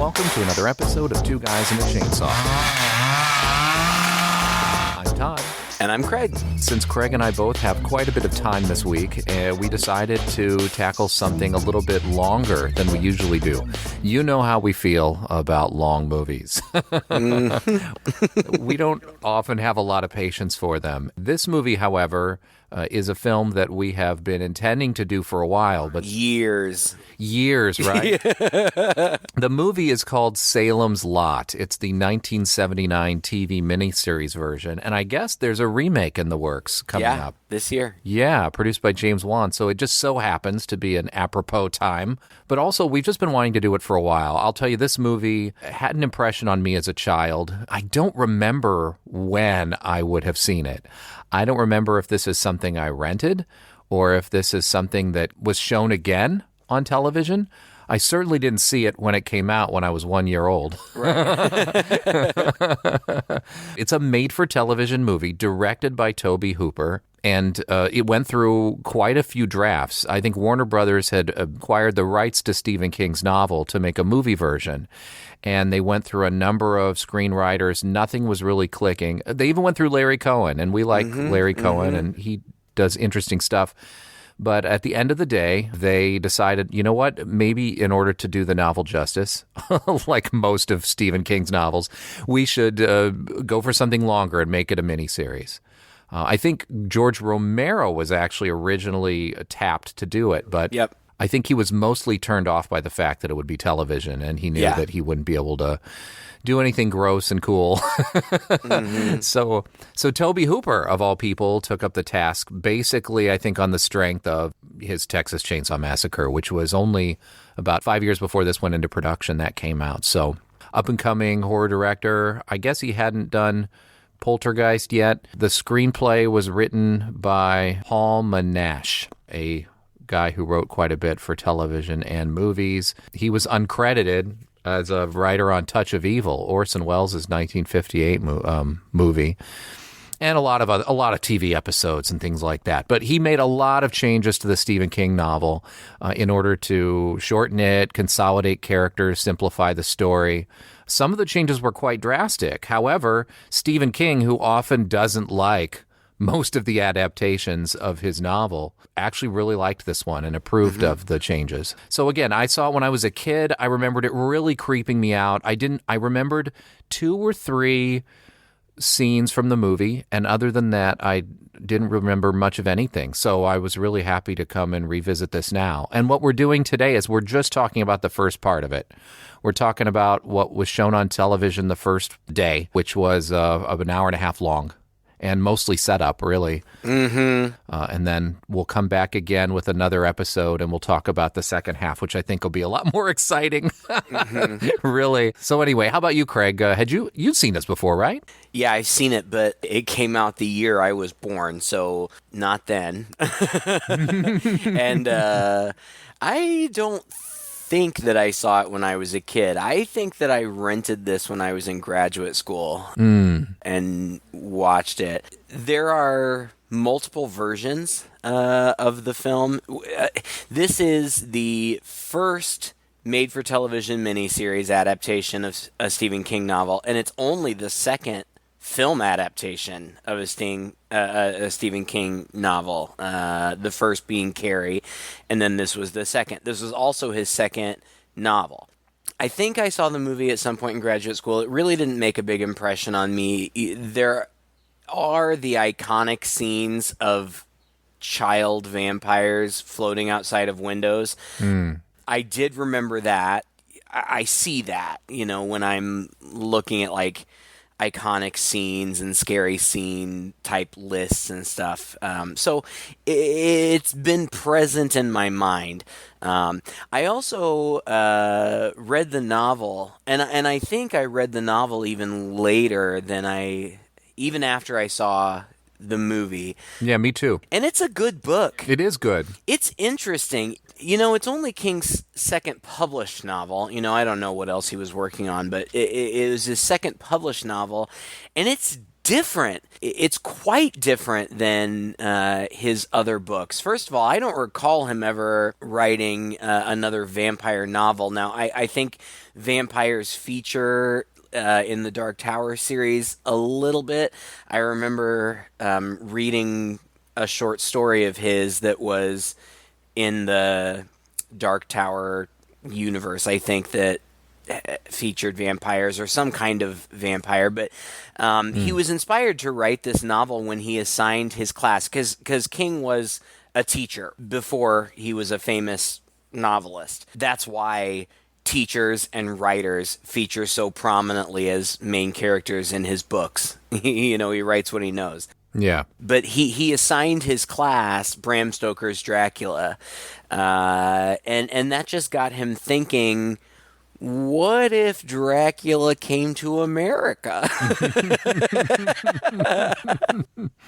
welcome to another episode of Two Guys and a Chainsaw. I'm Todd. And I'm Craig. Since Craig and I both have quite a bit of time this week, we decided to tackle something a little bit longer than we usually do. You know how we feel about long movies. We don't often have a lot of patience for them. This movie, however, is a film that we have been intending to do for a while. But Years, right? The movie is called Salem's Lot. It's the 1979 TV miniseries version, and I guess there's a remake in the works coming up. This year. Yeah, produced by James Wan, so it just so happens to be an apropos time. But also, we've just been wanting to do it for a while. I'll tell you, this movie had an impression on me as a child. I don't remember when I would have seen it. I don't remember if this is something I rented or if this is something that was shown again on television. I certainly didn't see it when it came out when I was 1 year old. Right. It's a made-for-television movie directed by Toby Hooper, and it went through quite a few drafts. I think Warner Brothers had acquired the rights to Stephen King's novel to make a movie version, and they went through a number of screenwriters. Nothing was really clicking. They even went through Larry Cohen, and we like Larry Cohen, and he does interesting stuff. But at the end of the day, they decided, you know what, maybe in order to do the novel justice, like most of Stephen King's novels, we should go for something longer and make it a miniseries. I think George Romero was actually originally tapped to do it, but I think he was mostly turned off by the fact that it would be television, and he knew that he wouldn't be able to do anything gross and cool. So Toby Hooper, of all people, took up the task, basically, I think, on the strength of his Texas Chainsaw Massacre, which was only about 5 years before this went into production that came out. So up-and-coming horror director. I guess he hadn't done Poltergeist yet. The screenplay was written by Paul Monash, a guy who wrote quite a bit for television and movies. He was uncredited as a writer on Touch of Evil, Orson Welles' 1958 movie, and a lot of TV episodes and things like that. But he made a lot of changes to the Stephen King novel in order to shorten it, consolidate characters, simplify the story. Some of the changes were quite drastic. However, Stephen King, who often doesn't like most of the adaptations of his novel, actually really liked this one and approved of the changes. So again, I saw it when I was a kid. I remembered it really creeping me out. I remembered 2 or 3 scenes from the movie, and other than that, I didn't remember much of anything. So I was really happy to come and revisit this now. And what we're doing today is we're just talking about the first part of it. We're talking about what was shown on television the first day, which was of an hour and a half long. And mostly set up, really. And then we'll come back again with another episode, and we'll talk about the second half, which I think will be a lot more exciting. Really. So anyway, how about you, Craig? You'd seen this before, right? Yeah, I've seen it, but it came out the year I was born, so not then. And I don't think that I saw it when I was a kid. I think that I rented this when I was in graduate school and watched it. There are multiple versions of the film. This is the first made-for-television miniseries adaptation of a Stephen King novel, and it's only the second film adaptation of a Stephen King novel, the first being Carrie, and then this was the second. This was also his second novel. I think I saw the movie at some point in graduate school. It really didn't make a big impression on me. There are the iconic scenes of child vampires floating outside of windows. I did remember that. I see that, when I'm looking at, like, iconic scenes and scary scene type lists and stuff. So it's been present in my mind. I also read the novel, and I think I read the novel even later than even after I saw the movie. Yeah, me too. And it's a good book. It is good. It's interesting. It's only King's second published novel. I don't know what else he was working on, but it was his second published novel, and it's different. It's quite different than his other books. First of all, I don't recall him ever writing another vampire novel. Now, I think vampires feature in the Dark Tower series a little bit. I remember reading a short story of his that was in the Dark Tower universe. I think that featured vampires or some kind of vampire, but he was inspired to write this novel when he assigned his class, because King was a teacher before he was a famous novelist. That's why teachers and writers feature so prominently as main characters in his books. He writes what he knows. Yeah. But he assigned his class Bram Stoker's Dracula, and that just got him thinking, what if Dracula came to America?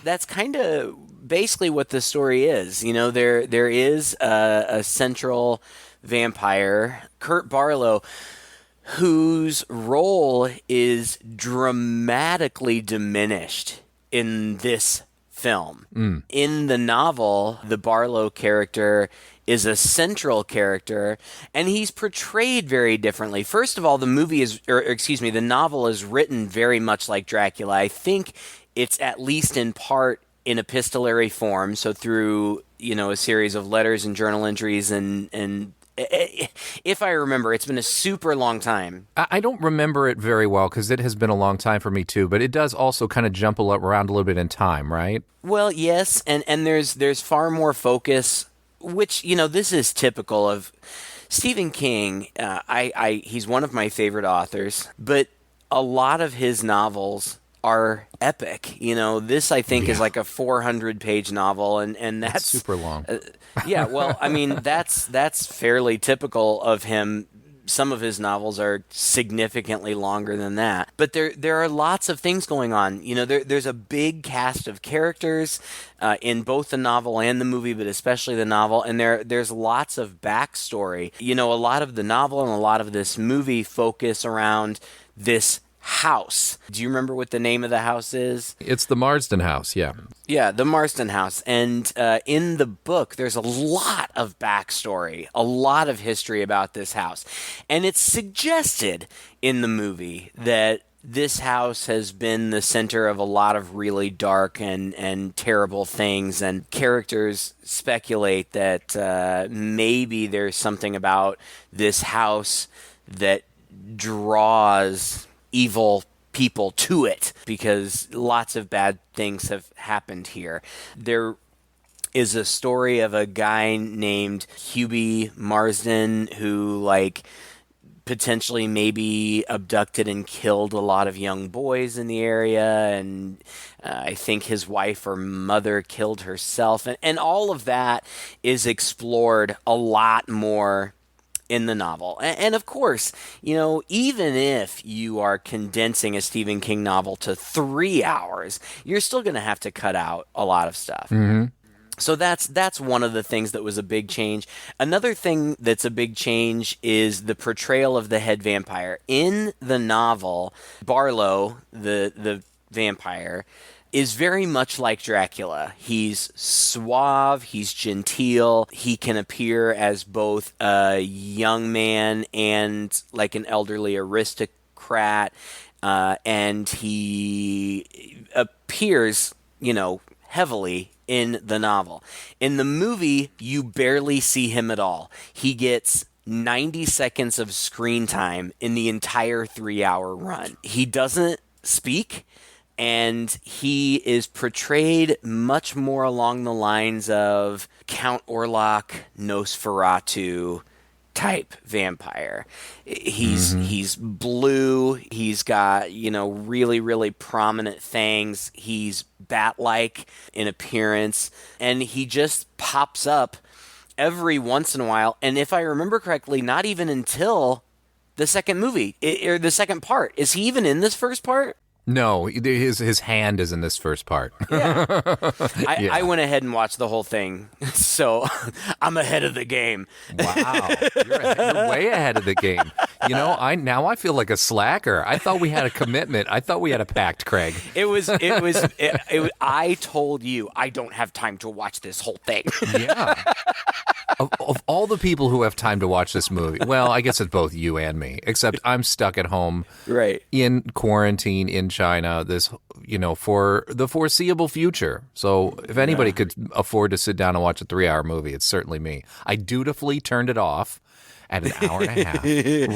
That's kind of basically what the story is. There is a central vampire, Kurt Barlow, whose role is dramatically diminished in this film. In the novel, the Barlow character is a central character, and he's portrayed very differently. First of all, the novel is written very much like Dracula. I think it's at least in part in epistolary form, so through a series of letters and journal entries and if I remember, it's been a super long time. I don't remember it very well because it has been a long time for me too, but it does also kind of jump around a little bit in time, right? Well, yes, and there's far more focus, which, this is typical of Stephen King. He's one of my favorite authors, but a lot of his novels are epic. This I think is like a 400-page novel, and that's super long. Yeah, well, I mean, that's fairly typical of him. Some of his novels are significantly longer than that. But there are lots of things going on. There's a big cast of characters in both the novel and the movie, but especially the novel, and there's lots of backstory. A lot of the novel and a lot of this movie focus around this house. Do you remember what the name of the house is? It's the Marsden House, yeah. Yeah, the Marsden House. And in the book, there's a lot of backstory, a lot of history about this house. And it's suggested in the movie that this house has been the center of a lot of really dark and terrible things, and characters speculate that maybe there's something about this house that draws evil people to it because lots of bad things have happened here. There is a story of a guy named Hubie Marsden who, potentially maybe abducted and killed a lot of young boys in the area, and I think his wife or mother killed herself, and all of that is explored a lot more in the novel. And of course, even if you are condensing a Stephen King novel to 3 hours, you're still going to have to cut out a lot of stuff. Mm-hmm. So that's one of the things that was a big change. Another thing that's a big change is the portrayal of the head vampire. In the novel, Barlow, the vampire, is very much like Dracula. He's suave, he's genteel, he can appear as both a young man and like an elderly aristocrat, and he appears, heavily in the novel. In the movie, you barely see him at all. He gets 90 seconds of screen time in the entire 3-hour run. He doesn't speak, and he is portrayed much more along the lines of Count Orlok, Nosferatu type vampire. He's blue. He's got, really, really prominent fangs. He's bat-like in appearance, and he just pops up every once in a while. And if I remember correctly, not even until the second movie or the second part. Is he even in this first part? No, his hand is in this first part. Yeah. Yeah. I went ahead and watched the whole thing, so I'm ahead of the game. Wow, you're way ahead of the game. You know, I feel like a slacker. I thought we had a commitment. I thought we had a pact, Craig. I told you I don't have time to watch this whole thing. Yeah. Of all the people who have time to watch this movie, well, I guess it's both you and me, except I'm stuck at home, Right. in quarantine in China, for the foreseeable future. So if anybody could afford to sit down and watch a 3-hour movie, it's certainly me. I dutifully turned it off at an hour and a half,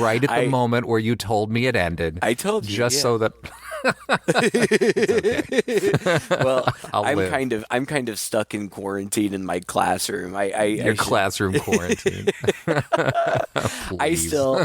right at the moment where you told me it ended. I told you, just so that. Well, I'm kind of stuck in quarantine in my classroom. Your classroom quarantine. I still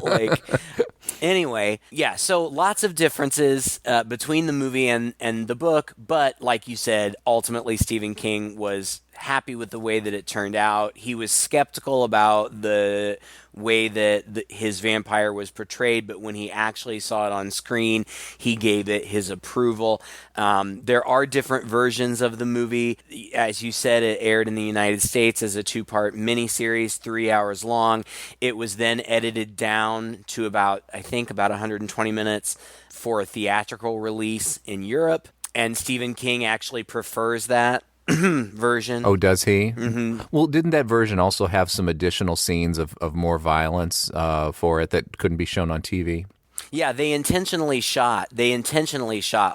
Anyway, yeah. So lots of differences between the movie and the book, but like you said, ultimately Stephen King was happy with the way that it turned out. He was skeptical about the way that his vampire was portrayed, but when he actually saw it on screen, he gave it his approval. There are different versions of the movie. As you said, it aired in the United States as a 2-part miniseries, 3 hours long. It was then edited down to about 120 minutes for a theatrical release in Europe, and Stephen King actually prefers that version. Oh, does he? Mm-hmm. Well, didn't that version also have some additional scenes of more violence for it that couldn't be shown on TV? Yeah, they intentionally shot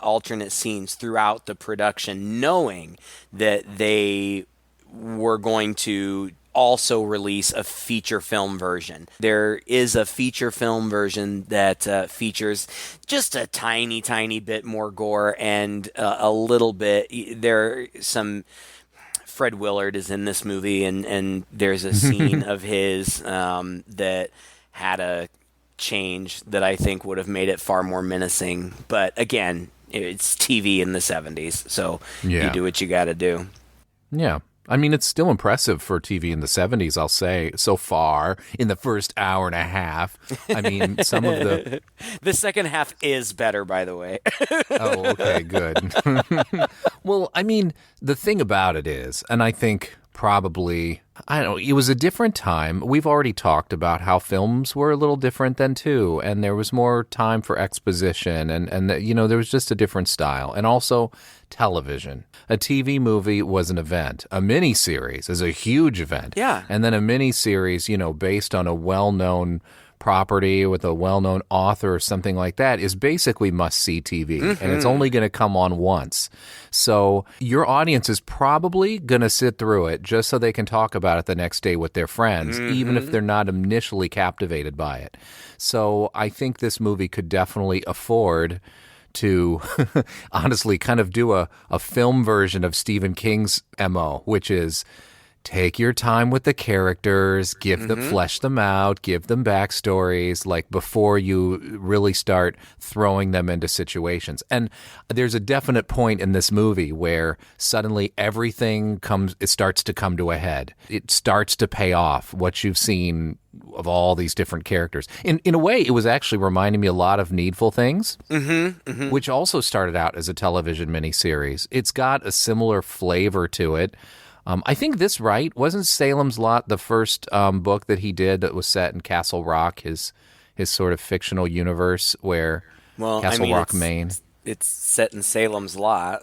alternate scenes throughout the production, knowing that they were going to also release a feature film version. There is a feature film version that features just a tiny, tiny bit more gore and a little bit. Fred Willard is in this movie, and there's a scene of his that had a change that I think would have made it far more menacing. But again, it's TV in the 70s, so you do what you got to do. Yeah. I mean, it's still impressive for TV in the 70s, I'll say, so far, in the first hour and a half. I mean, some of the... The second half is better, by the way. Oh, okay, good. Well, I mean, the thing about it is, and I think probably, I don't know, it was a different time. We've already talked about how films were a little different then, too, and there was more time for exposition, and there was just a different style. And also, television. A TV movie was an event. A miniseries is a huge event. Yeah. And then a miniseries, based on a well-known property with a well-known author or something like that is basically must-see TV, and it's only going to come on once. So your audience is probably going to sit through it just so they can talk about it the next day with their friends, even if they're not initially captivated by it. So I think this movie could definitely afford to honestly kind of do a film version of Stephen King's MO, which is take your time with the characters, flesh them out, give them backstories, like before you really start throwing them into situations. And there's a definite point in this movie where suddenly everything starts to come to a head. It starts to pay off what you've seen of all these different characters. In a way, it was actually reminding me a lot of Needful Things, which also started out as a television miniseries. It's got a similar flavor to it. I think this wasn't Salem's Lot the first book that he did that was set in Castle Rock, his sort of fictional universe where Castle Rock, Maine. It's set in Salem's Lot.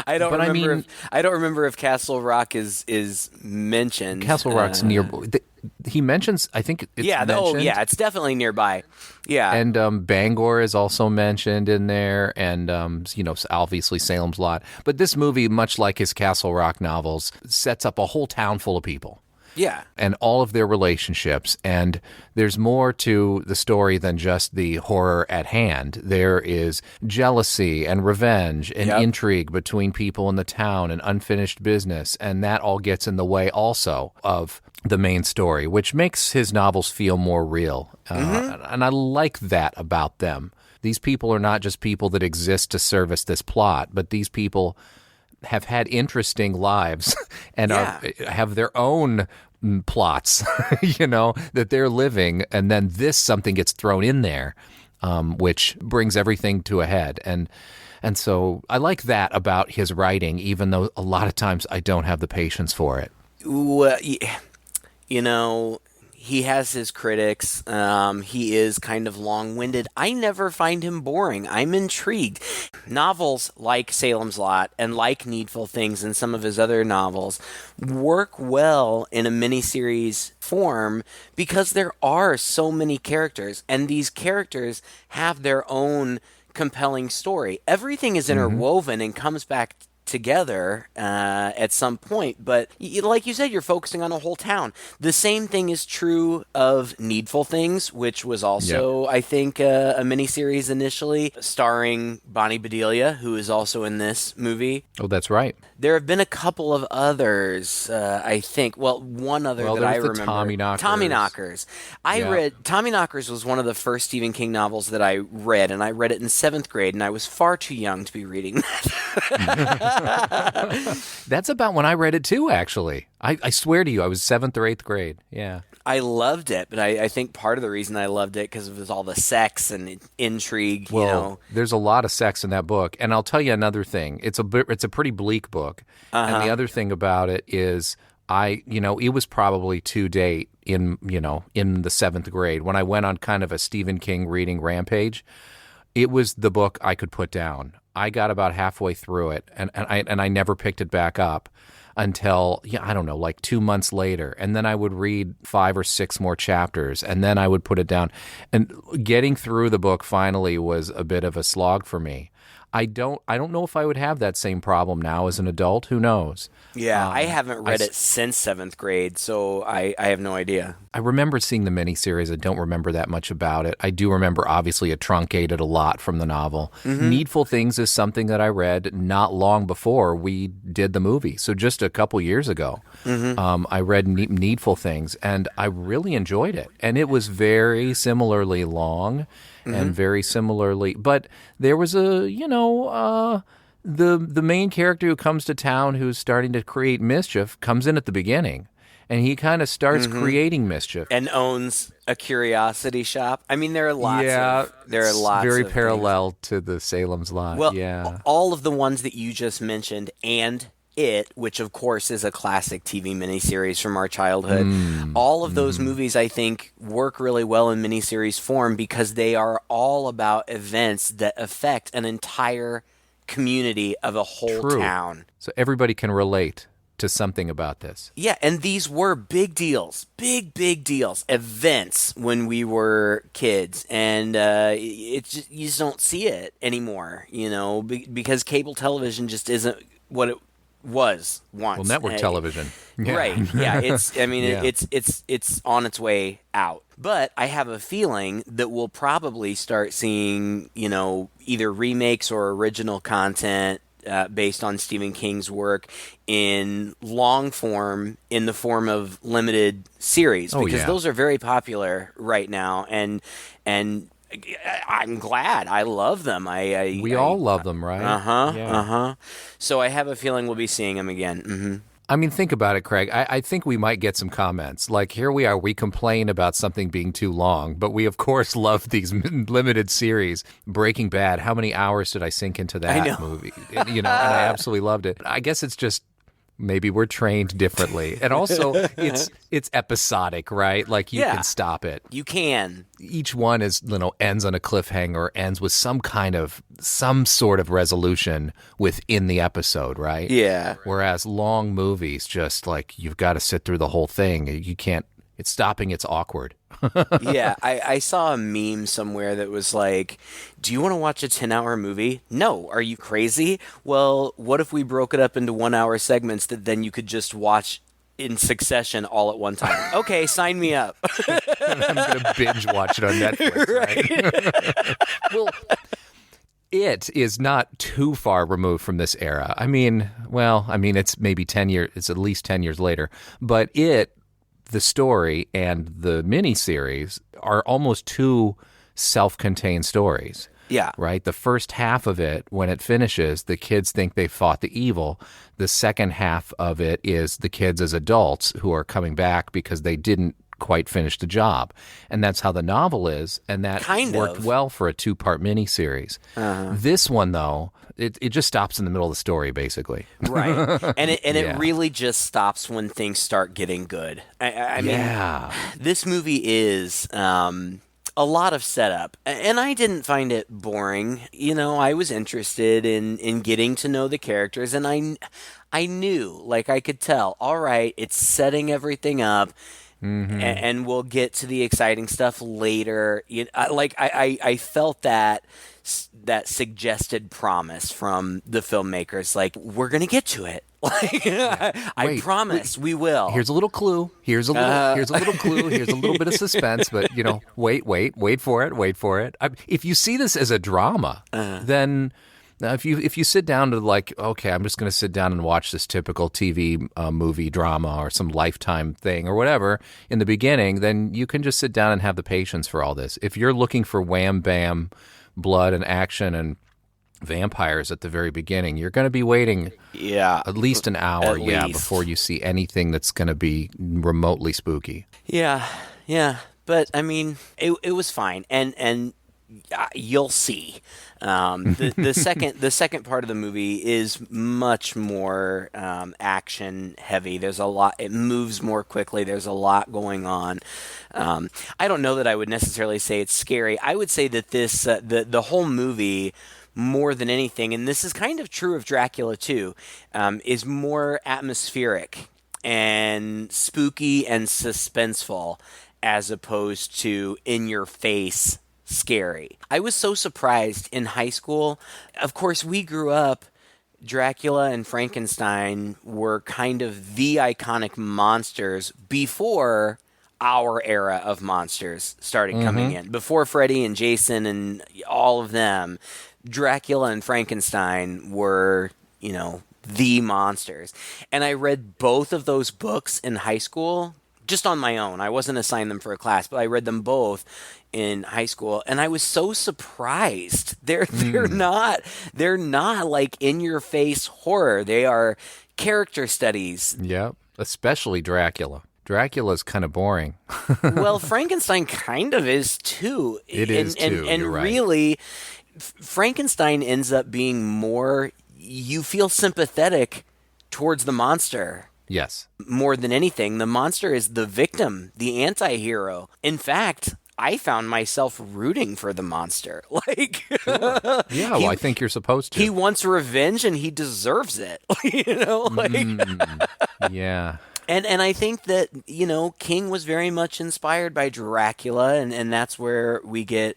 I don't remember if Castle Rock is mentioned. Castle Rock's near. He mentions, I think it's mentioned. It's definitely nearby. Yeah. And Bangor is also mentioned in there, and obviously Salem's Lot. But this movie, much like his Castle Rock novels, sets up a whole town full of people. Yeah. And all of their relationships. And there's more to the story than just the horror at hand. There is jealousy and revenge and intrigue between people in the town and unfinished business. And that all gets in the way also of the main story, which makes his novels feel more real. And I like that about them. These people are not just people that exist to service this plot, but these people have had interesting lives and have their own plots, that they're living, and then something gets thrown in there. which brings everything to a head. And so I like that about his writing, even though a lot of times I don't have the patience for it. Well, you know, he has his critics. He is kind of long-winded. I never find him boring. I'm intrigued. Novels like Salem's Lot and like Needful Things and some of his other novels work well in a miniseries form because there are so many characters, and these characters have their own compelling story. Everything is interwoven and comes back together at some point, but like you said, you're focusing on a whole town. The same thing is true of Needful Things, which was also, I think, a miniseries initially, starring Bonnie Bedelia, who is also in this movie. Oh, that's right. There have been a couple of others, I think. Well, one other that I remember. Tommyknockers. I read Tommyknockers was one of the first Stephen King novels that I read, and I read it in 7th grade, and I was far too young to be reading that. That's about when I read it too, actually. I swear to you, I was 7th or 8th grade. Yeah. I loved it, but I think part of the reason I loved it because it was all the sex and intrigue. Well, there's a lot of sex in that book, and I'll tell you another thing. It's a pretty bleak book, and the other thing about it is it was probably to date in the 7th grade when I went on kind of a Stephen King reading rampage. It was the book I could put down. I got about halfway through it, and I never picked it back up until, I don't know, like 2 months later. And then I would read 5 or 6 more chapters, and then I would put it down. And getting through the book finally was a bit of a slog for me. I don't know if I would have that same problem now as an adult. Who knows? Yeah, I haven't read it since 7th grade, so I have no idea. I remember seeing the miniseries. I don't remember that much about it. I do remember, obviously, it truncated a lot from the novel. Needful Things is something that I read not long before we did the movie, so just a couple years ago. I read Needful Things, and I really enjoyed it. And it was very similarly long and very similarly, but there was the main character who comes to town who's starting to create mischief comes in at the beginning, and he kind of starts creating mischief and owns a curiosity shop. I mean, there are lots. Very of parallel things. to the Salem's Lot. Well, all of the ones that you just mentioned and It, which of course is a classic TV miniseries from our childhood. All of those movies, I think, work really well in miniseries form because they are all about events that affect an entire community of a whole town. So everybody can relate to something about this. Yeah, and these were big deals, big deals, events when we were kids, and you just don't see it anymore, because cable television just isn't what it was once. Well, network television. Yeah. Right. Yeah. It's on its way out. But I have a feeling that we'll probably start seeing, either remakes or original content based on Stephen King's work in long form, in the form of limited series, because those are very popular right now, and I'm glad. I love them. We all love them, right? So I have a feeling we'll be seeing them again. I mean, think about it, Craig. I think we might get some comments. Like, here we are. We complain about something being too long, but we, of course, love these limited series. Breaking Bad, how many hours did I sink into that movie? And I absolutely loved it. I guess it's just maybe we're trained different,ly. And also, it's episodic, right? Like, you can stop it. You can. Each one ends on a cliffhanger, ends with some sort of resolution within the episode, right? Yeah. Whereas long movies, just like, you've got to sit through the whole thing. You can't. It's stopping. It's awkward. Yeah, I saw a meme somewhere that was like, do you want to watch a 10-hour movie? No. Are you crazy? Well, what if we broke it up into 1-hour segments that then you could just watch in succession all at one time? Okay, sign me up. I'm going to binge watch it on Netflix, right? Well, it is not too far removed from this era. I mean, it's maybe 10 years. It's at least 10 years later. But the story and the miniseries are almost two self-contained stories. Yeah. Right? The first half of it, when it finishes, the kids think they fought the evil. The second half of it is the kids as adults who are coming back because they didn't quite finish the job. And that's how the novel is, and that Kind worked of. well for a 2-part miniseries. This one, though, it just stops in the middle of the story, basically. Right. And Yeah. it really just stops when things start getting good. I mean, Yeah. this movie is a lot of setup, and I didn't find it boring. You know, I was interested in getting to know the characters, and I knew, like I could tell, all right, it's setting everything up. And we'll get to the exciting stuff later. I felt that suggested promise from the filmmakers, like, we're gonna get to it. Like, I Wait, promise we will. Here's a little clue. Here's a little clue. Here's a little bit of suspense. But wait for it. Wait for it. If you see this as a drama, then if you sit down to like, okay, I'm just going to sit down and watch this typical TV movie drama or some Lifetime thing or whatever in the beginning, then you can just sit down and have the patience for all this. If you're looking for wham bam, blood and action and vampires at the very beginning, you're going to be waiting at least an hour before you see anything that's going to be remotely spooky. Yeah. But I mean, it was fine, and you'll see. The second part of the movie is much more action heavy. There's a lot. It moves more quickly. There's a lot going on. I don't know that I would necessarily say it's scary. I would say that this the whole movie, more than anything, and this is kind of true of Dracula too, is more atmospheric and spooky and suspenseful, as opposed to in your face scary. I was so surprised in high school. Of course, we grew up, Dracula and Frankenstein were kind of the iconic monsters before our era of monsters started coming in. Before Freddy and Jason and all of them, Dracula and Frankenstein were, the monsters. And I read both of those books in high school just on my own. I wasn't assigned them for a class, but I read them both in high school, and I was so surprised. They're not like in your face horror. They are character studies. Yep, especially Dracula. Dracula's kind of boring. Well, Frankenstein kind of is too. It is too. And You're right. really, Frankenstein ends up being more. You feel sympathetic towards the monster. Yes. More than anything, the monster is the victim, the anti-hero. In fact, I found myself rooting for the monster. Like, sure. Yeah, I think you're supposed to. He wants revenge and he deserves it. Yeah. And I think that, King was very much inspired by Dracula, and that's where we get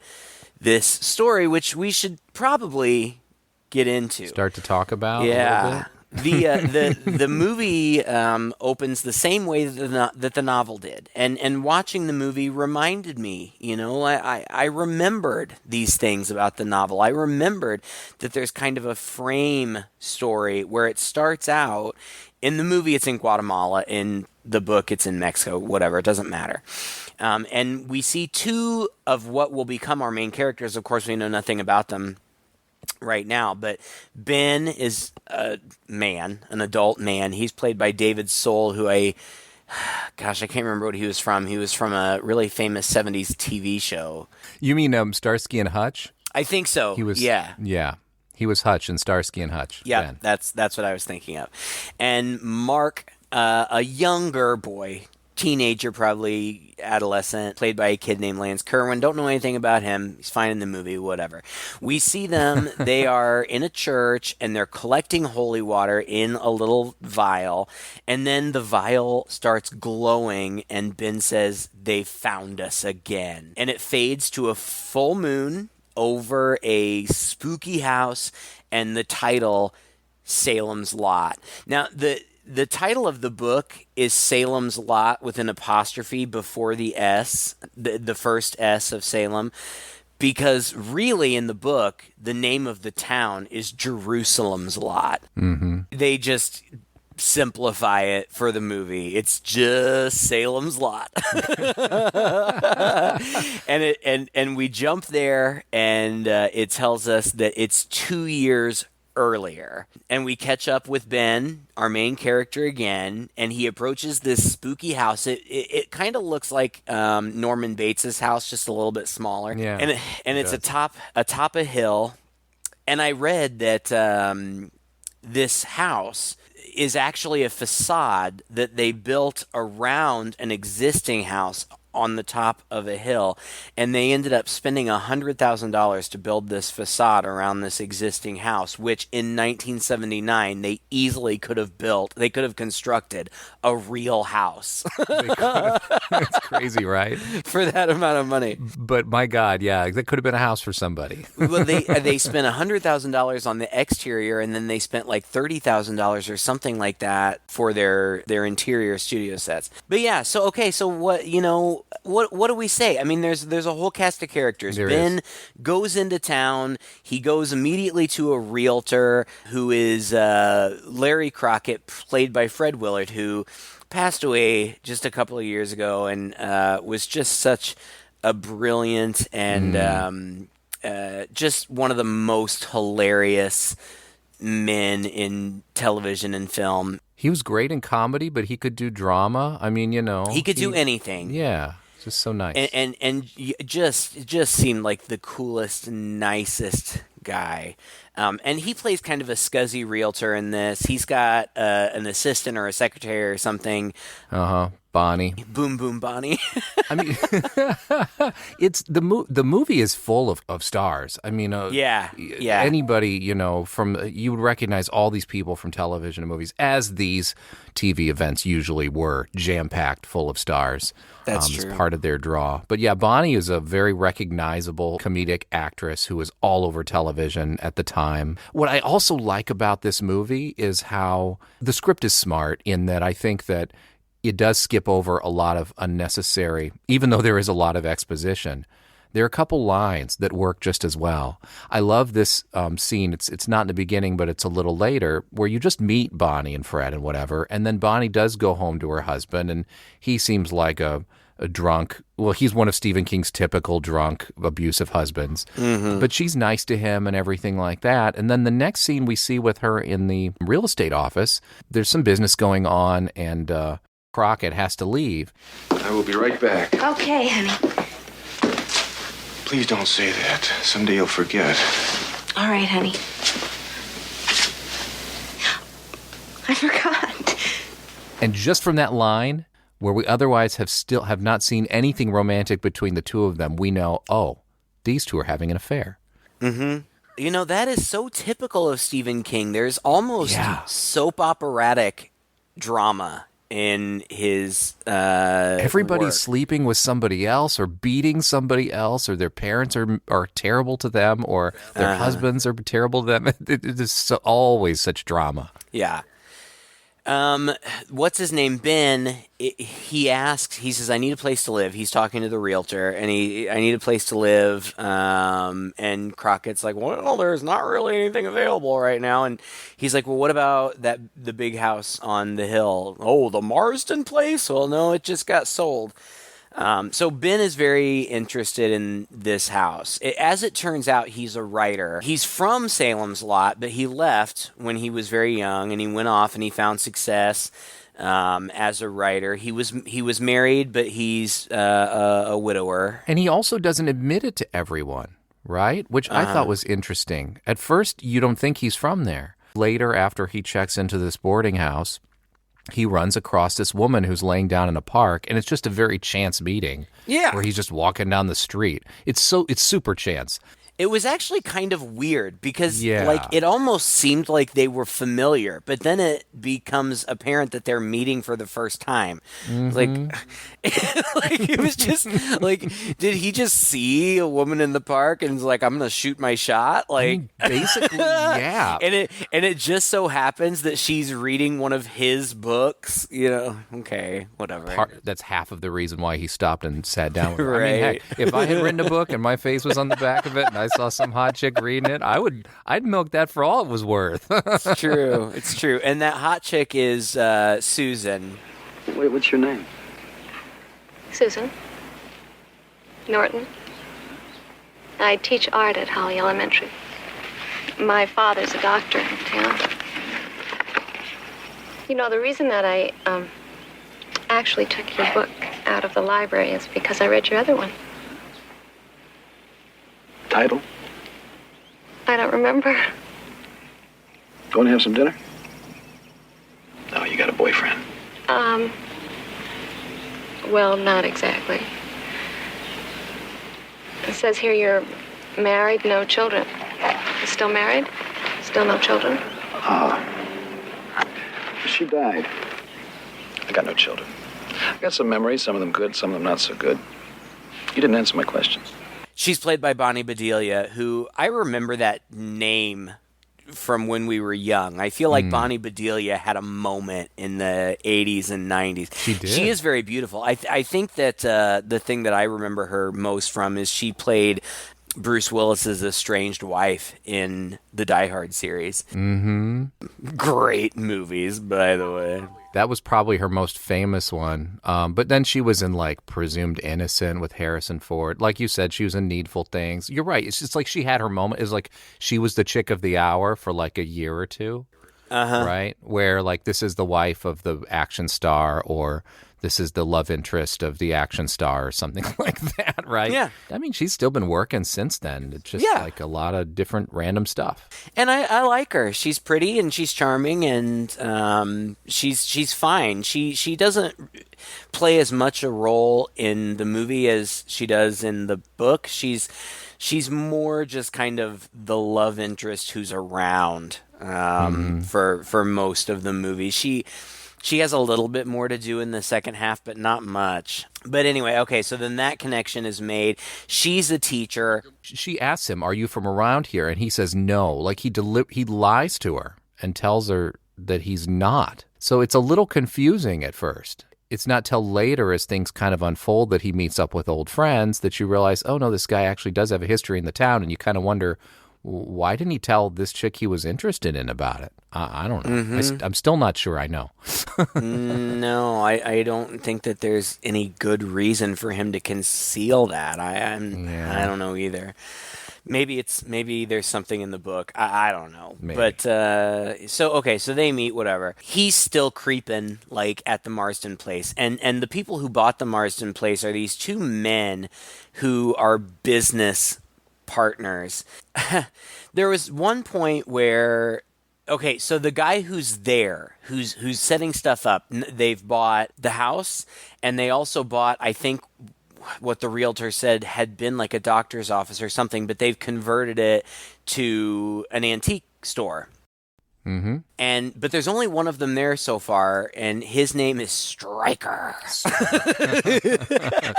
this story, which we should probably get into. Start to talk about a little bit. The movie opens the same way that the novel did, and watching the movie reminded me, I remembered these things about the novel. I remembered that there's kind of a frame story where it starts out. In the movie, it's in Guatemala. In the book, it's in Mexico. Whatever, it doesn't matter. And we see two of what will become our main characters. Of course, we know nothing about them right now, but Ben is a man, an adult man. He's played by David Soul, who I can't remember what he was from. He was from a really famous 70s TV show. You mean Starsky and Hutch? I think so. He was, yeah. He was Hutch in Starsky and Hutch. Yeah, Ben. that's what I was thinking of. And Mark, a younger boy, teenager, probably adolescent, played by a kid named Lance Kerwin. Don't know anything about him. He's fine in the movie, whatever. We see them. They are in a church, and they're collecting holy water in a little vial. And then the vial starts glowing, and Ben says, "They found us again." And it fades to a full moon over a spooky house, and the title, Salem's Lot. Now, the title of the book is Salem's Lot with an apostrophe before the S, the first S of Salem, because really in the book, the name of the town is Jerusalem's Lot. Mm-hmm. They just simplify it for the movie. It's just Salem's Lot. And we jump there, and it tells us that it's 2 years earlier. And we catch up with Ben, our main character again, and he approaches this spooky house. It kind of looks like Norman Bates's house, just a little bit smaller. Yeah, and it's atop a hill. And I read that this house is actually a facade that they built around an existing house on the top of a hill, and they ended up spending $100,000 to build this facade around this existing house, which in 1979 they easily could have constructed a real house. It's crazy, right? For that amount of money. But my God, yeah, that could have been a house for somebody. Well, they spent $100,000 on the exterior, and then they spent like $30,000 or something like that for their interior studio sets. But yeah, so what what do we say? I mean, there's a whole cast of characters. Ben goes into town. He goes immediately to a realtor who is Larry Crockett, played by Fred Willard, who passed away just a couple of years ago, and was just such a brilliant and just one of the most hilarious men in television and film. He was great in comedy, but he could do drama. I mean, he could do anything. Yeah, just so nice. And just seemed like the coolest, nicest guy. And he plays kind of a scuzzy realtor in this. He's got an assistant or a secretary or something. Bonnie. Boom, boom, Bonnie. I mean, it's the movie is full of stars. I mean, yeah. Anybody, you would recognize all these people from television and movies, as these TV events usually were, jam-packed full of stars. That's true. It's part of their draw. But yeah, Bonnie is a very recognizable comedic actress who was all over television at the time. What I also like about this movie is how the script is smart, in that I think that it does skip over a lot of unnecessary, even though there is a lot of exposition. There are a couple lines that work just as well. I love this scene. It's not in the beginning, but it's a little later, where you just meet Bonnie and Fred and whatever, and then Bonnie does go home to her husband, and he seems like a drunk. Well, he's one of Stephen King's typical drunk, abusive husbands. Mm-hmm. But she's nice to him and everything like that. And then the next scene we see with her in the real estate office, there's some business going on, and Crockett has to leave. I will be right back. Okay, honey. Please don't say that. Someday you'll forget. All right, honey. I forgot. And just from that line, where we otherwise have not seen anything romantic between the two of them, we know, these two are having an affair. Mm-hmm. That is so typical of Stephen King. There's almost soap operatic drama in his everybody's work. Sleeping with somebody else, or beating somebody else, or their parents are terrible to them, or their husbands are terrible to them. It is always such drama. Yeah. What's his name? Ben, he says, I need a place to live. He's talking to the realtor, and I need a place to live. And Crockett's like, well, there's not really anything available right now. And he's like, well, what about the big house on the hill? Oh, the Marsden place? Well, no, it just got sold. So Ben is very interested in this house. As it turns out, he's a writer. He's from Salem's Lot, but he left when he was very young, and he went off and he found success as a writer. He was married, but he's a widower. And he also doesn't admit it to everyone, right? Which I thought was interesting. At first, you don't think he's from there. Later, after he checks into this boarding house, he runs across this woman who's laying down in a park, and it's just a very chance meeting. Yeah. Where he's just walking down the street. It's super chance. It was actually kind of weird because it almost seemed like they were familiar, but then it becomes apparent that they're meeting for the first time. Mm-hmm. Like it was just like, did he just see a woman in the park and was like, I'm going to shoot my shot? Like, I mean, basically, yeah. And it just so happens that she's reading one of his books, okay, whatever. That's half of the reason why he stopped and sat down with her. Right. I mean, heck, if I had written a book and my face was on the back of it and I saw some hot chick reading it, I'd milk that for all it was worth. It's true. And that hot chick is Susan. Wait, what's your name? Susan Norton. I teach art at Holly Elementary. My father's a doctor in town. You know, the reason that I actually took your book out of the library is because I read your other one. Title? I don't remember. You want to have some dinner? No, you got a boyfriend. Well, not exactly. It says here you're married, no children. You still married? Still no children? She died. I got no children. I got some memories, some of them good, some of them not so good. You didn't answer my questions. She's played by Bonnie Bedelia, who I remember that name from when we were young. I feel like Bonnie Bedelia had a moment in the 80s and 90s. She did. She is very beautiful. I think that the thing that I remember her most from is she played Bruce Willis's estranged wife in the Die Hard series. Mm-hmm. Great movies, by the way. That was probably her most famous one. But then she was in, like, Presumed Innocent with Harrison Ford. Like you said, she was in Needful Things. You're right. It's just like she had her moment. It's like she was the chick of the hour for, like, a year or two. Right? Where, like, this is the wife of the action star, or this is the love interest of the action star, or something like that, right? Yeah. I mean, she's still been working since then. It's just, like, a lot of different random stuff. And I like her. She's pretty and she's charming, and she's fine. She doesn't play as much a role in the movie as she does in the book. She's more just kind of the love interest who's around for most of the movie. She has a little bit more to do in the second half, but not much. But anyway, okay, so then that connection is made. She's a teacher. She asks him, "Are you from around here?" And he says no. Like, he lies to her and tells her that he's not. So it's a little confusing at first. It's not till later, as things kind of unfold, that he meets up with old friends, that you realize, oh no, this guy actually does have a history in the town, and you kind of wonder, why didn't he tell this chick he was interested in about it? I don't know. I'm still not sure I know. No, I don't think that there's any good reason for him to conceal that. I don't know either. Maybe there's something in the book. I don't know. Maybe. But so they meet, whatever. He's still creeping, like, at the Marsden place. And the people who bought the Marsden place are these two men who are business partners. There was one point where, okay, so the guy who's there, who's setting stuff up, they've bought the house, and they also bought, I think, what the realtor said had been like a doctor's office or something, but they've converted it to an antique store. Mm-hmm. But there's only one of them there so far, and his name is Stryker.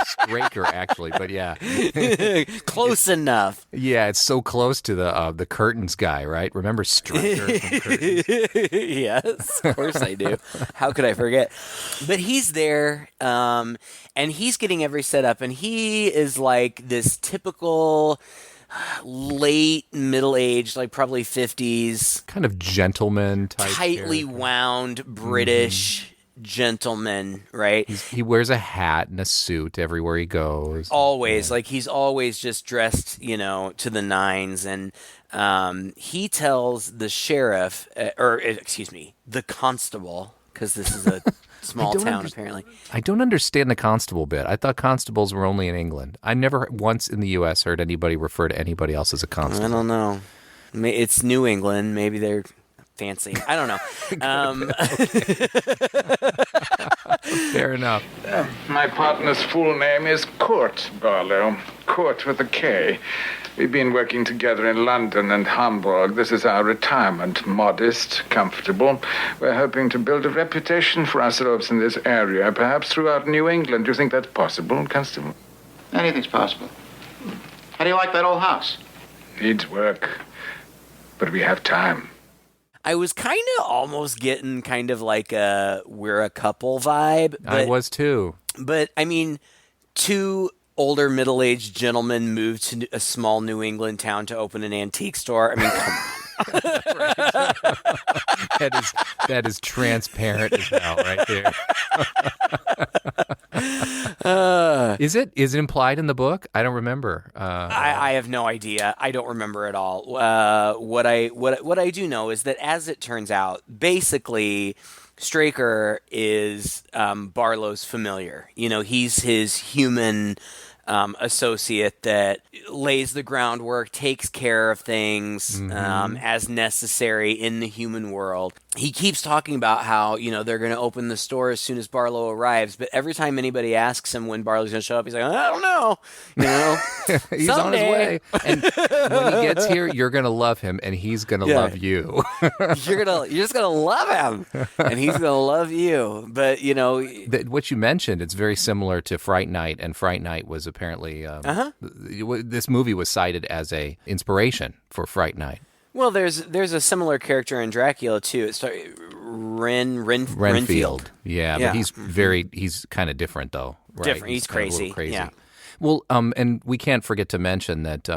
Straker, actually, but yeah. Close enough. Yeah, it's so close to the Curtains guy, right? Remember Straker from Curtains? Yes, of course I do. How could I forget? But he's there, and he's getting every set up, and he is like this typical late middle-aged, like probably 50s, kind of gentleman type, tightly character. Wound British gentleman, right? He wears a hat and a suit everywhere he goes. Always, like he's always just dressed, to the nines. And he tells the sheriff, the constable, because this is a small town, apparently. I don't understand the constable bit. I thought constables were only in England. I never once in the U.S. heard anybody refer to anybody else as a constable. I don't know. It's New England. Maybe they're fancy. I don't know. Fair enough. My partner's full name is Kurt Barlow. Kurt with a K. We've been working together in London and Hamburg. This is our retirement. Modest, comfortable. We're hoping to build a reputation for ourselves in this area, perhaps throughout New England. Do you think that's possible, Constable? Anything's possible. How do you like that old house? Needs work, but we have time. I was kind of almost getting kind of like a we're a couple vibe. I was too. But, I mean, two older middle-aged gentlemen moved to a small New England town to open an antique store. I mean, come on. That is transparent as hell right there. Is it implied in the book? I don't remember. I have no idea. I don't remember at all. What I do know is that, as it turns out, basically, Straker is Barlow's familiar. He's his human associate that lays the groundwork, takes care of things as necessary in the human world. He keeps talking about how, they're going to open the store as soon as Barlow arrives, but every time anybody asks him when Barlow's going to show up, he's like, I don't know. He's on his way. And when he gets here, you're going to love him, and he's going to love you. You're just going to love him, and he's going to love you. But, what you mentioned, it's very similar to Fright Night, and Fright Night was apparently, this movie was cited as a inspiration for Fright Night. Well, there's a similar character in Dracula too. It's Renfield. Yeah, but he's kind of different though. Right? Different. He's crazy. Yeah. Well, and we can't forget to mention that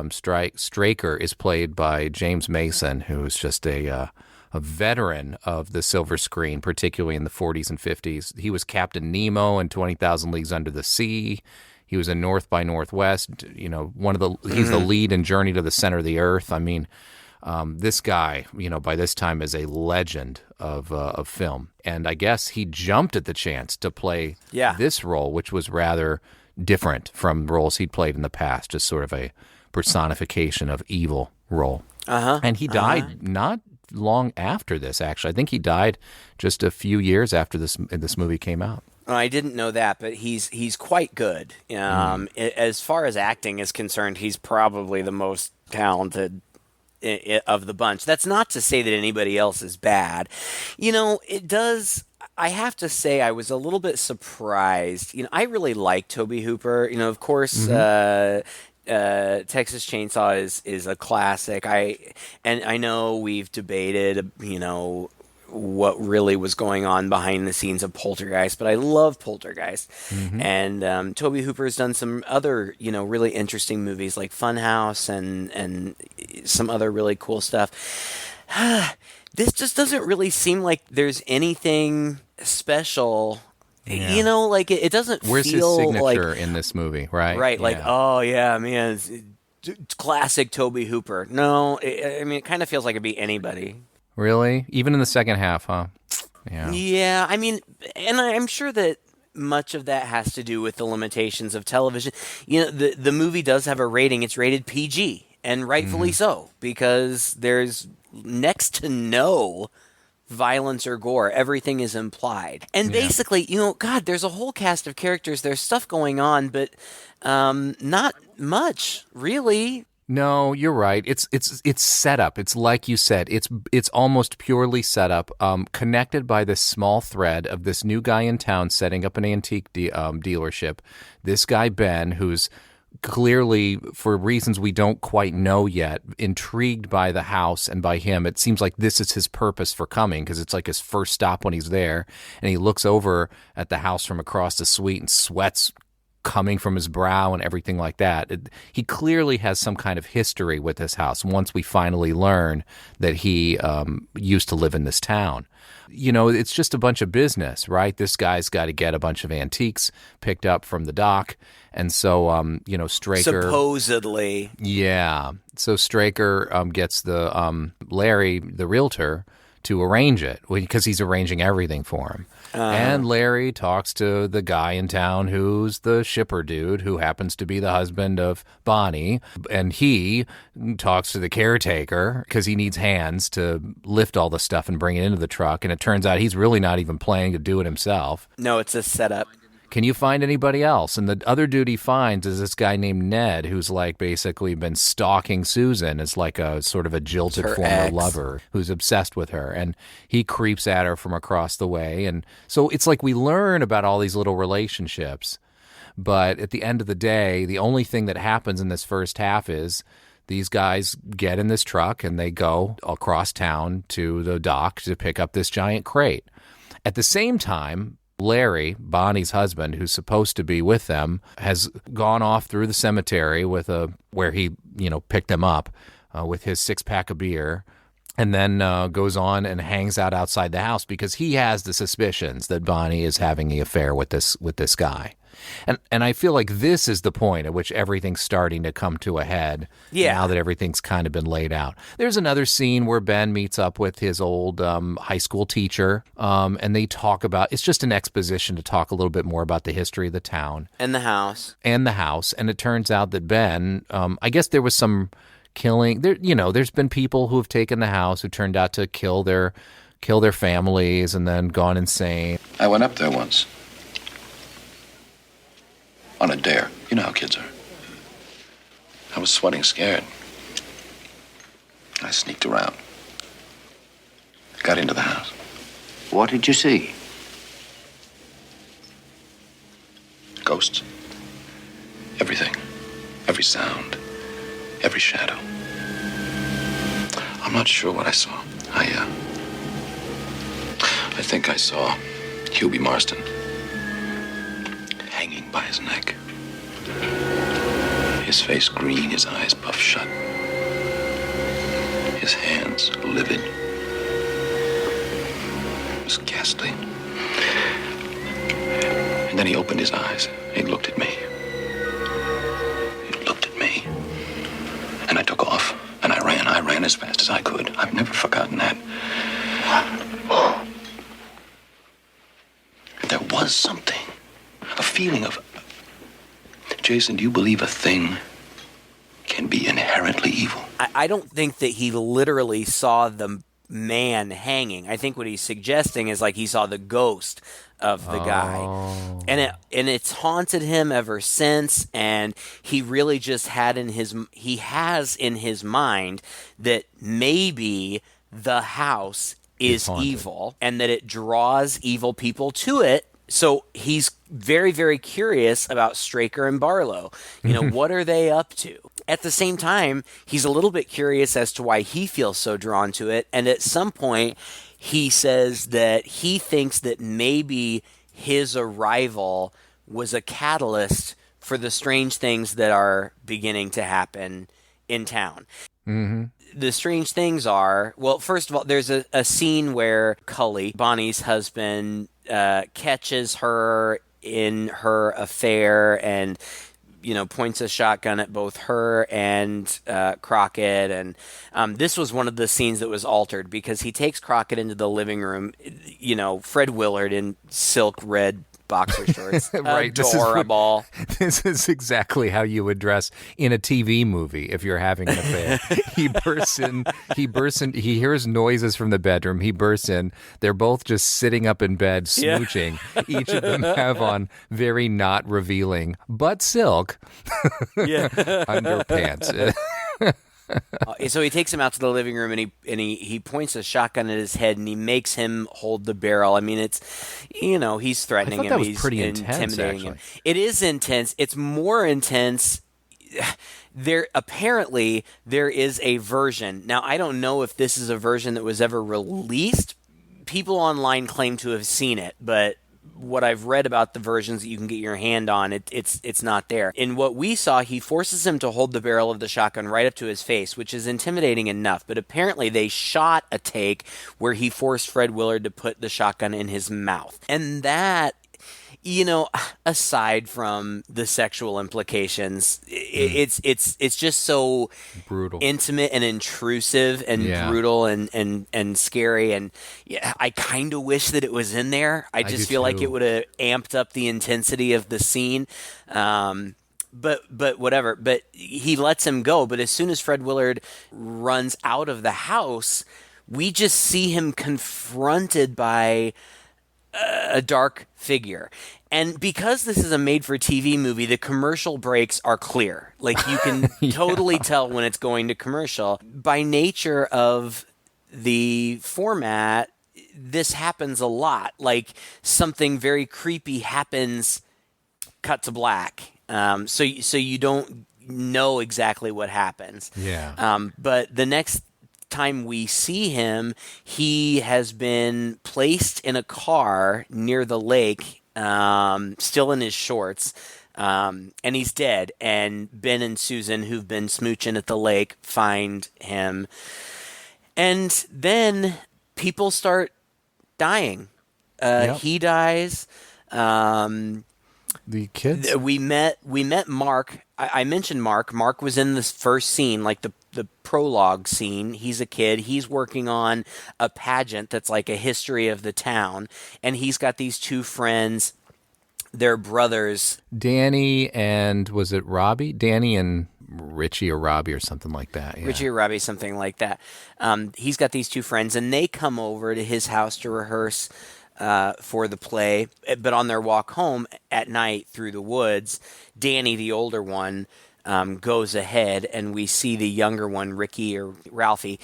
Straker is played by James Mason, who's just a veteran of the silver screen, particularly in the 40s and 50s. He was Captain Nemo in 20,000 Leagues Under the Sea. He was in North by Northwest. He's the lead in Journey to the Center of the Earth. I mean, this guy, by this time is a legend of film. And I guess he jumped at the chance to play this role, which was rather different from roles he'd played in the past, just sort of a personification of evil role. And he died not long after this, actually. I think he died just a few years after this movie came out. Well, I didn't know that, but he's quite good. As far as acting is concerned, he's probably the most talented of the bunch. That's not to say that anybody else is bad. It does. I have to say, I was a little bit surprised. I really like Toby Hooper. Of course, Texas Chainsaw is a classic. I know we've debated, what really was going on behind the scenes of Poltergeist, but I love Poltergeist. And Toby Hooper's done some other, really interesting movies like Funhouse and some other really cool stuff. This just doesn't really seem like there's anything special. It doesn't Where's feel his signature like in this movie, right? Right, oh yeah, man, it's classic Toby Hooper. No, it kind of feels like it'd be anybody. Really? Even in the second half, huh? Yeah. Yeah, and I'm sure that much of that has to do with the limitations of television. The movie does have a rating. It's rated PG, and rightfully so, because there's next to no violence or gore. Everything is implied. And basically, there's a whole cast of characters. There's stuff going on, but not much, really. No, you're right. It's set up. It's like you said. It's almost purely set up, connected by this small thread of this new guy in town setting up an antique dealership. This guy Ben, who's clearly, for reasons we don't quite know yet, intrigued by the house and by him. It seems like this is his purpose for coming, because it's like his first stop when he's there, and he looks over at the house from across the suite and sweat's coming from his brow and everything like that. He clearly has some kind of history with this house once we finally learn that he used to live in this town. It's just a bunch of business, right? This guy's got to get a bunch of antiques picked up from the dock. And so, Straker... Supposedly. Yeah. So Straker gets the Larry, the realtor, to arrange it, because he's arranging everything for him. And Larry talks to the guy in town who's the shipper dude, who happens to be the husband of Bonnie. And he talks to the caretaker because he needs hands to lift all the stuff and bring it into the truck. And it turns out he's really not even planning to do it himself. No, it's a setup. Can you find anybody else? And the other dude he finds is this guy named Ned, who's basically been stalking Susan as a sort of a jilted former lover who's obsessed with her. And he creeps at her from across the way. And so it's like we learn about all these little relationships. But at the end of the day, the only thing that happens in this first half is these guys get in this truck and they go across town to the dock to pick up this giant crate. At the same time, Larry, Bonnie's husband, who's supposed to be with them, has gone off through the cemetery where he, picked them up with his 6-pack of beer, and then goes on and hangs outside the house because he has the suspicions that Bonnie is having the affair with this guy. And I feel like this is the point at which everything's starting to come to a head. Yeah. Now that everything's kind of been laid out. There's another scene where Ben meets up with his old high school teacher, and they talk about, it's just an exposition to talk a little bit more about the history of the town. And the house. And it turns out that Ben, I guess there was some killing. There's been people who have taken the house who turned out to kill their families and then gone insane. I went up there once. On a dare. You know how kids are. I was sweating scared. I sneaked around. Got into the house. What did you see? Ghosts. Everything. Every sound. Every shadow. I'm not sure what I saw. I think I saw Hubie Marston hanging by his neck. His face green, his eyes puffed shut. His hands livid. It was ghastly. And then he opened his eyes. He looked at me. He looked at me. And I took off. And I ran. I ran as fast as I could. I've never forgotten that. There was something. A feeling of... Jason, do you believe a thing can be inherently evil? I don't think that he literally saw the man hanging. I think what he's suggesting is like he saw the ghost of the guy. And it's haunted him ever since, and he really just has in his mind that maybe the house is evil and that it draws evil people to it. So he's very, very curious about Straker and Barlow. What are they up to? At the same time, he's a little bit curious as to why he feels so drawn to it. And at some point, he says that he thinks that maybe his arrival was a catalyst for the strange things that are beginning to happen in town. Mm-hmm. The strange things are, well, first of all, there's a scene where Cully, Bonnie's husband, catches her in her affair and, points a shotgun at both her and Crockett. And this was one of the scenes that was altered because he takes Crockett into the living room, Fred Willard in silk red boxer shorts. Right. Adorable. This is exactly how you would dress in a TV movie if you're having an affair. He bursts in, he hears noises from the bedroom, he bursts in, they're both just sitting up in bed smooching. Yeah. Each of them have on very not revealing, but silk underpants. So he takes him out to the living room and he points a shotgun at his head and he makes him hold the barrel. I mean, it's, he's threatening him. That was he's pretty intimidating intense, him. It is intense. It's more intense. Apparently there is a version. Now, I don't know if this is a version that was ever released. People online claim to have seen it, but what I've read about the versions that you can get your hand on, it's not there. In what we saw, he forces him to hold the barrel of the shotgun right up to his face, which is intimidating enough. But apparently they shot a take where he forced Fred Willard to put the shotgun in his mouth. And that, aside from the sexual implications, it's just so brutal, intimate and intrusive and brutal and scary. And I kind of wish that it was in there. I just feel like it would have amped up the intensity of the scene. But whatever. But he lets him go. But as soon as Fred Willard runs out of the house, we just see him confronted by a dark figure. And because this is a made-for-TV movie, the commercial breaks are clear. Like, you can totally tell when it's going to commercial. By nature of the format, this happens a lot. Like, something very creepy happens, cut to black. So you don't know exactly what happens. Yeah. But the next time we see him, he has been placed in a car near the lake, still in his shorts, and he's dead. And Ben and Susan, who've been smooching at the lake, find him. And then people start dying. He dies. The kids? We met Mark. I mentioned Mark. Mark was in this first scene, like the prologue scene. He's a kid. He's working on a pageant that's like a history of the town, and he's got these two friends. They're brothers. Danny and, was it Robbie? Danny and Richie or Robbie or something like that. Yeah. Richie or Robbie, something like that. He's got these two friends, and they come over to his house to rehearse for the play. But on their walk home at night through the woods, Danny, the older one, goes ahead, and we see the younger one, Ricky or Ralphie,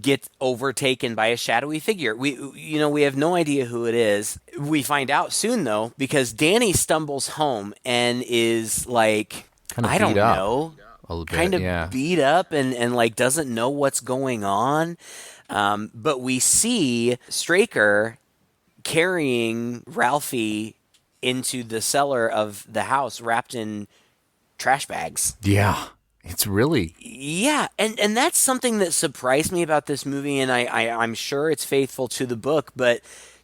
get overtaken by a shadowy figure. We have no idea who it is. We find out soon, though, because Danny stumbles home and is like, kind of I don't beat up know, a little bit, kind of yeah. beat up and like doesn't know what's going on. But we see Straker carrying Ralphie into the cellar of the house wrapped in trash bags. Yeah. It's really... Yeah, and that's something that surprised me about this movie, and I'm sure it's faithful to the book, but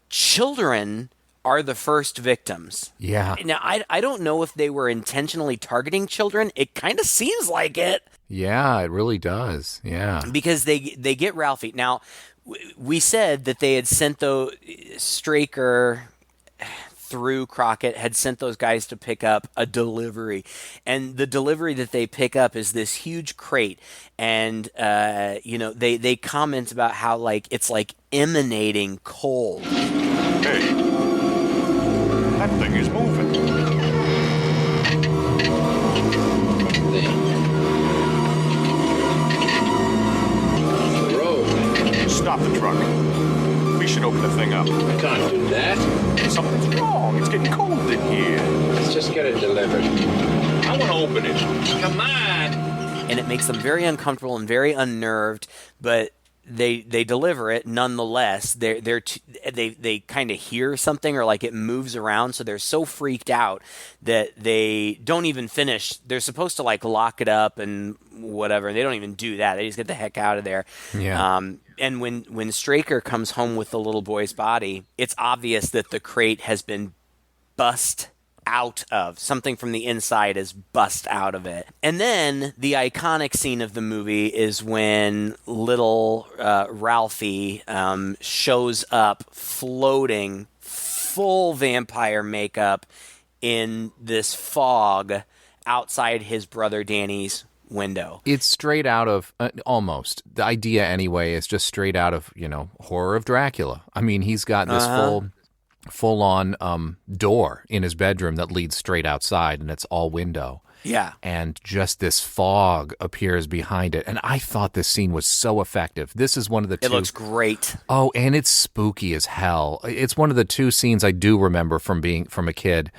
children are the first victims. Yeah. Now, I don't know if they were intentionally targeting children. It kind of seems like it. Yeah, it really does. Yeah. Because they get Ralphie. Now, we said that they had sent the Straker through Crockett, had sent those guys to pick up a delivery. And the delivery that they pick up is this huge crate. And, they comment about how, like, it's like emanating cold. Hey, that thing is moving. The road. Stop the truck. We should open the thing up. I can't do that. Something's wrong. It's getting cold in here. Let's just get it delivered. I want to open it. Come on. And it makes them very uncomfortable and very unnerved, but they deliver it nonetheless. They kind of hear something, or like it moves around, so they're so freaked out that they don't even finish. They're supposed to like lock it up and whatever. They don't even do that. They just get the heck out of there. Yeah. And when Straker comes home with the little boy's body, it's obvious that the crate has been bust out of. Something from the inside is bust out of it. And then the iconic scene of the movie is when little Ralphie shows up floating, full vampire makeup, in this fog outside his brother Danny's window. It's straight out of, almost. The idea, anyway, is just straight out of, Horror of Dracula. I mean, he's got this full-on door in his bedroom that leads straight outside, and it's all window. Yeah. And just this fog appears behind it. And I thought this scene was so effective. This is one of the two. It looks great. Oh, and it's spooky as hell. It's one of the two scenes I do remember from a kid.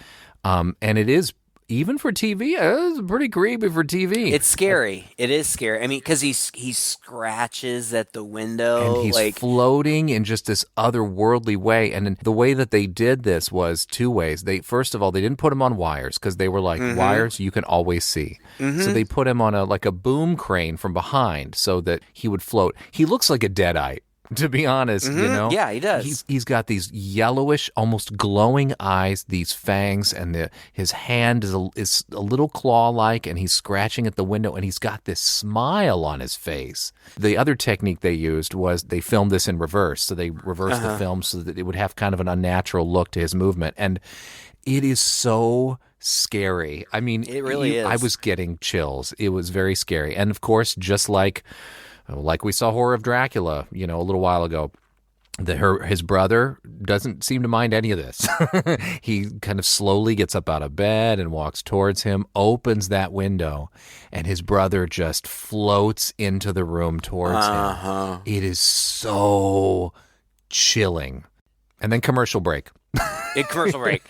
And it is, even for TV, it's pretty creepy for TV. It's scary. It is scary. I mean, because he scratches at the window. And he's floating in just this otherworldly way. And the way that they did this was two ways. First of all, they didn't put him on wires, because they were like, wires you can always see. Mm-hmm. So they put him on a boom crane from behind so that he would float. He looks like a deadite, to be honest, Yeah, he does. He's got these yellowish, almost glowing eyes, these fangs, and his hand is a little claw-like, and he's scratching at the window, and he's got this smile on his face. The other technique they used was they filmed this in reverse. So they reversed the film so that it would have kind of an unnatural look to his movement. And it is so scary. I mean, it really is. I was getting chills. It was very scary. And of course, just like we saw Horror of Dracula, a little while ago, his brother doesn't seem to mind any of this. He kind of slowly gets up out of bed and walks towards him, opens that window, and his brother just floats into the room towards him. It is so chilling. And then commercial break. Commercial break.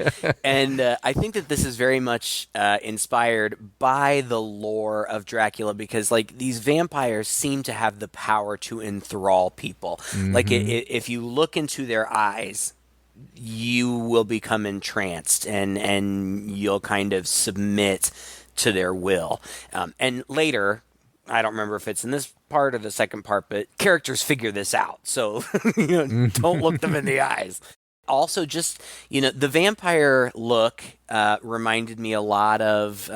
And I think that this is very much inspired by the lore of Dracula, because these vampires seem to have the power to enthrall people. Mm-hmm. If you look into their eyes, you will become entranced and you'll kind of submit to their will. And later, I don't remember if it's in this part or the second part, but characters figure this out. So don't look them in the eyes. Also, just, the vampire look reminded me a lot of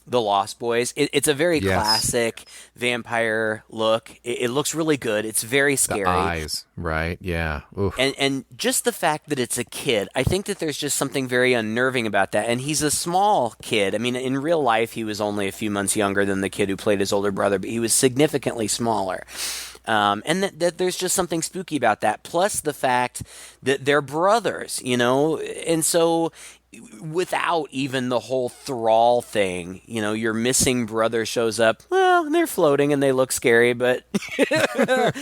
The Lost Boys. It's a very classic vampire look. It looks really good. It's very scary. The eyes, right? Yeah. Oof. And just the fact that it's a kid, I think that there's just something very unnerving about that. And he's a small kid. I mean, in real life, he was only a few months younger than the kid who played his older brother, but he was significantly smaller. And that there's just something spooky about that. Plus the fact that they're brothers, and so without even the whole thrall thing, your missing brother shows up. Well, they're floating and they look scary, but I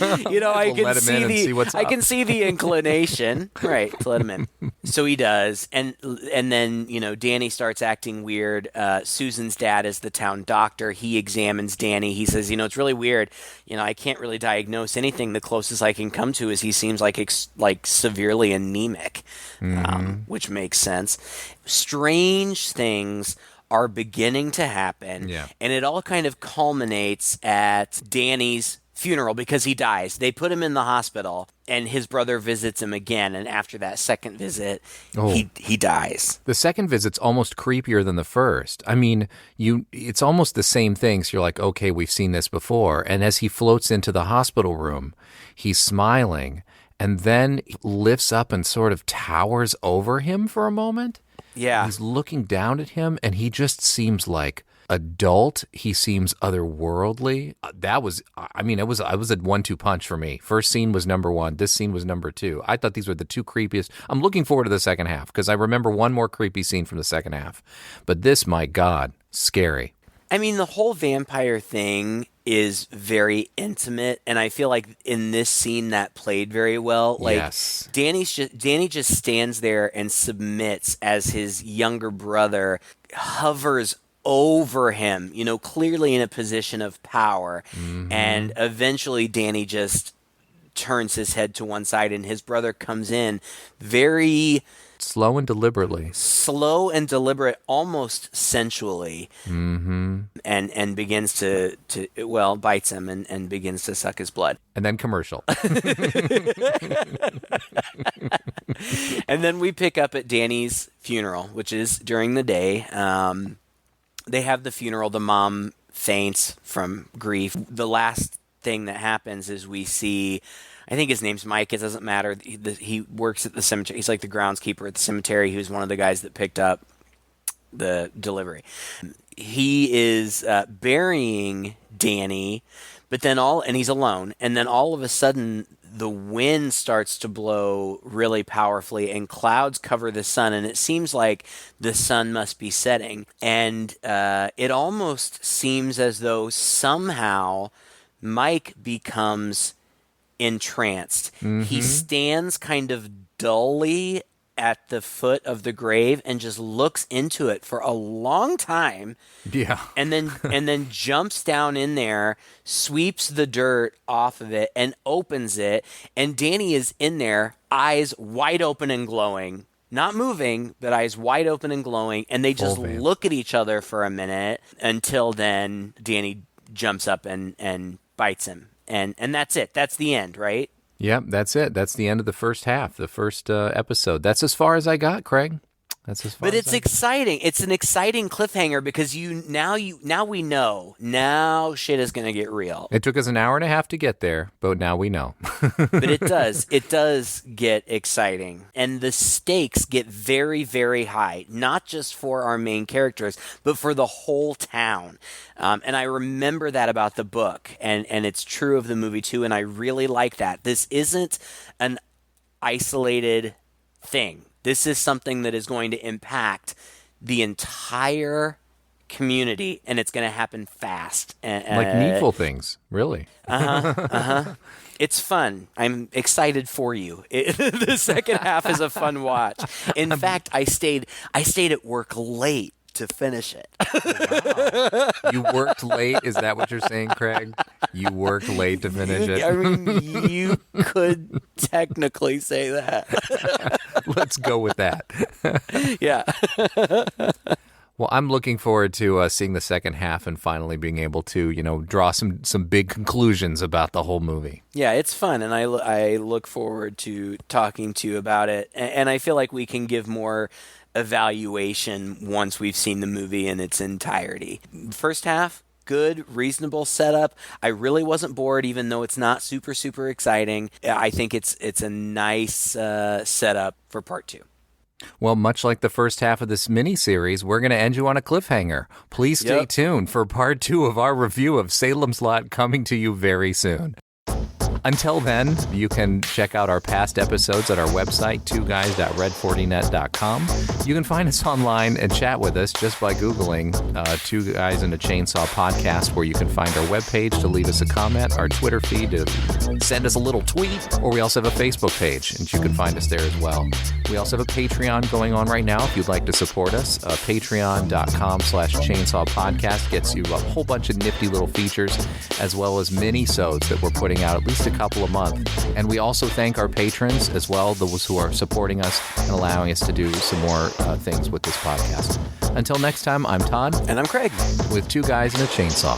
can see the inclination, right, to let him in. So he does, and then Danny starts acting weird. Susan's dad is the town doctor. He examines Danny. He says, it's really weird. I can't really diagnose anything. The closest I can come to is he seems like severely anemic, which makes sense. Strange things are beginning to happen, and it all kind of culminates at Danny's funeral because he dies. They put him in the hospital, and his brother visits him again, and after that second visit, he dies. The second visit's almost creepier than the first. I mean, it's almost the same thing, so you're like, okay, we've seen this before, and as he floats into the hospital room, he's smiling, and then lifts up and sort of towers over him for a moment. Yeah. He's looking down at him, and he just seems like adult. He seems otherworldly. That was, it was a 1-2 punch for me. First scene was number one. This scene was number two. I thought these were the two creepiest. I'm looking forward to the second half because I remember one more creepy scene from the second half. But this, my God, scary. I mean, the whole vampire thing is very intimate, and I feel like in this scene that played very well. Like, yes. Danny just stands there and submits as his younger brother hovers over him, clearly in a position of power. Mm-hmm. And eventually Danny just turns his head to one side, and his brother comes in very slow and deliberate, almost sensually, and begins to bites him and begins to suck his blood. And then commercial. And then we pick up at Danny's funeral, which is during the day. They have the funeral. The mom faints from grief. The last thing that happens is we see, I think his name's Mike. It doesn't matter. He works at the cemetery. He's like the groundskeeper at the cemetery. He was one of the guys that picked up the delivery. He is burying Danny, but then and he's alone. And then all of a sudden, the wind starts to blow really powerfully, and clouds cover the sun, and it seems like the sun must be setting. And it almost seems as though somehow Mike becomes entranced. Mm-hmm. He stands kind of dully at the foot of the grave and just looks into it for a long time. Yeah. And then jumps down in there, sweeps the dirt off of it, and opens it. And Danny is in there, eyes wide open and glowing. Not moving, but eyes wide open and glowing. And they just look at each other for a minute until then Danny jumps up and bites him. And that's it. That's the end, right? Yep, that's it. That's the end of the first half, the first episode. That's as far as I got, Craig. That's as far. But it's exciting. It's an exciting cliffhanger because now we know. Now shit is going to get real. It took us an hour and a half to get there, but now we know. But it does get exciting, and the stakes get very, very high. Not just for our main characters, but for the whole town. And I remember that about the book, and it's true of the movie too. And I really like that. This isn't an isolated thing. This is something that is going to impact the entire community, and it's going to happen fast. Like needful things, really. It's fun. I'm excited for you. The second half is a fun watch. In fact, I stayed at work late to finish it. Wow. You worked late? Is that what you're saying, Craig? You worked late to finish it? I mean, you could technically say that. Let's go with that. Yeah. Well, I'm looking forward to seeing the second half and finally being able to, draw some big conclusions about the whole movie. Yeah, it's fun, and I look forward to talking to you about it. And I feel like we can give more evaluation once we've seen the movie in its entirety. First half, good, reasonable setup. I really wasn't bored, even though it's not super, super exciting. I think it's a nice setup for part 2. Well, much like the first half of this miniseries, we're going to end you on a cliffhanger. Please stay tuned for part 2 of our review of Salem's Lot, coming to you very soon. Until then, you can check out our past episodes at our website, twoguys.red40net.com. You can find us online and chat with us just by Googling Two Guys and a Chainsaw Podcast, where you can find our webpage to leave us a comment, our Twitter feed to send us a little tweet, or we also have a Facebook page, and you can find us there as well. We also have a Patreon going on right now if you'd like to support us. Patreon.com/Chainsaw Podcast gets you a whole bunch of nifty little features, as well as mini-sodes that we're putting out at least a couple a month. And we also thank our patrons as well, those who are supporting us and allowing us to do some more things with this podcast. Until next time, I'm Todd. And I'm Craig. With Two Guys and a Chainsaw.